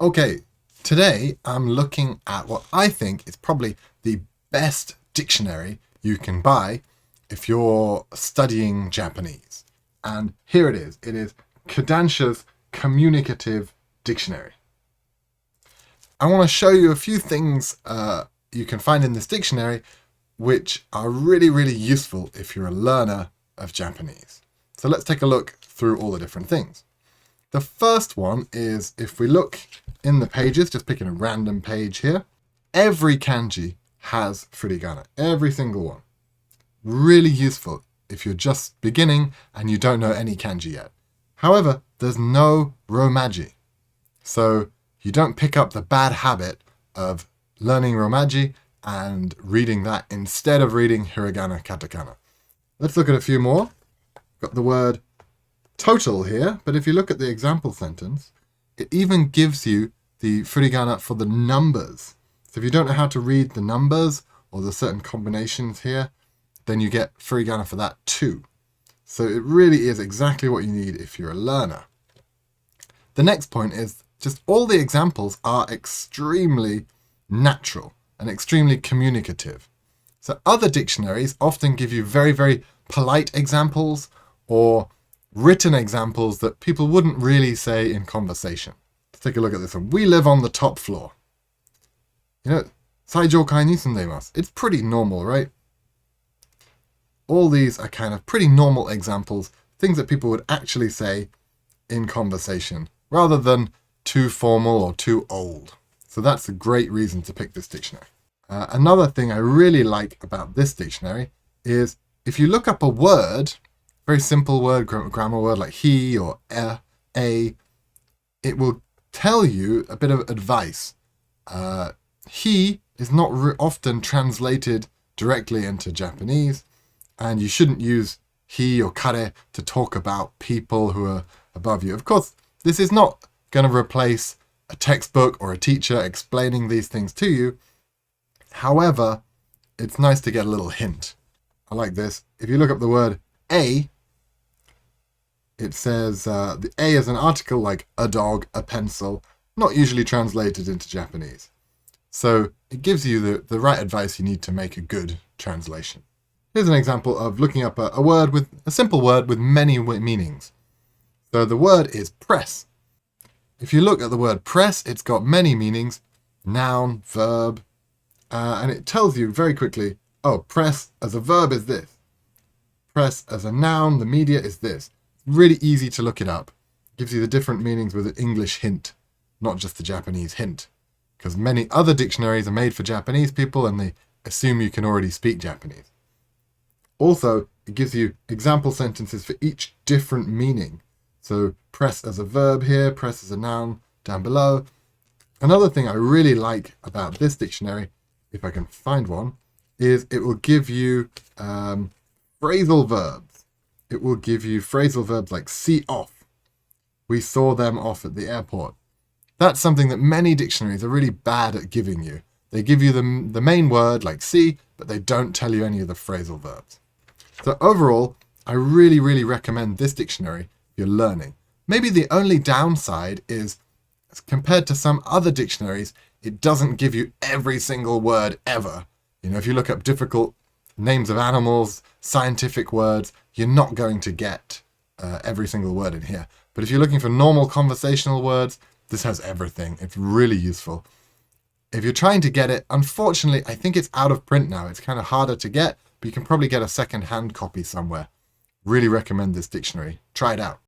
Okay, today I'm looking at what I think is probably the best dictionary you can buy if you're studying Japanese. And here it is. It is Kodansha's Communicative Dictionary. I want to show you a few things you can find in this dictionary which are really, really useful if you're a learner of Japanese. So let's take a look through all the different things. The first one is, if we look in the pages, just picking a random page here, every kanji has furigana, every single one. Really useful if you're just beginning and you don't know any kanji yet. However, there's no romaji. So you don't pick up the bad habit of learning romaji and reading that instead of reading hiragana, katakana. Let's look at a few more. Got the word total here, but if you look at the example sentence, it even gives you the furigana for the numbers. So if you don't know how to read the numbers or the certain combinations here, then you get furigana for that too. So it really is exactly what you need if you're a learner. The next point is just all the examples are extremely natural and extremely communicative. So other dictionaries often give you very, very polite examples or written examples that people wouldn't really say in conversation. Let's take a look at this one. We live on the top floor. Saijoukai ni sundeimasu. It's pretty normal, right? All these are kind of pretty normal examples, things that people would actually say in conversation, rather than too formal or too old. So that's a great reason to pick this dictionary. Another thing I really like about this dictionary is if you look up a word, very simple word, grammar word like he or a, it will tell you a bit of advice. He is not often translated directly into Japanese, and you shouldn't use he or kare to talk about people who are above you. Of course, this is not going to replace a textbook or a teacher explaining these things to you. However, it's nice to get a little hint. I like this. If you look up the word a, it says the a is an article like a dog, a pencil, not usually translated into Japanese. So it gives you the right advice you need to make a good translation. Here's an example of looking up a word with a simple word with many meanings. So the word is press. If you look at the word press, it's got many meanings, noun, verb, and it tells you very quickly, oh, press as a verb is this. Press as a noun, the media is this. Really easy to look it up. It gives you the different meanings with an English hint, not just the Japanese hint. Because many other dictionaries are made for Japanese people and they assume you can already speak Japanese. Also, it gives you example sentences for each different meaning. So press as a verb here, press as a noun down below. Another thing I really like about this dictionary, if I can find one, is it will give you phrasal verbs. It will give you phrasal verbs like see off. We saw them off at the airport. That's something that many dictionaries are really bad at giving you. They give you the main word like see, but they don't tell you any of the phrasal verbs. So overall, I really, really recommend this dictionary if you're learning. Maybe the only downside is, compared to some other dictionaries, it doesn't give you every single word ever. If you look up difficult names of animals, scientific words, you're not going to get every single word in here. But if you're looking for normal conversational words, this has everything. It's really useful. If you're trying to get it, unfortunately, I think it's out of print now. It's kind of harder to get, but you can probably get a second-hand copy somewhere. Really recommend this dictionary. Try it out.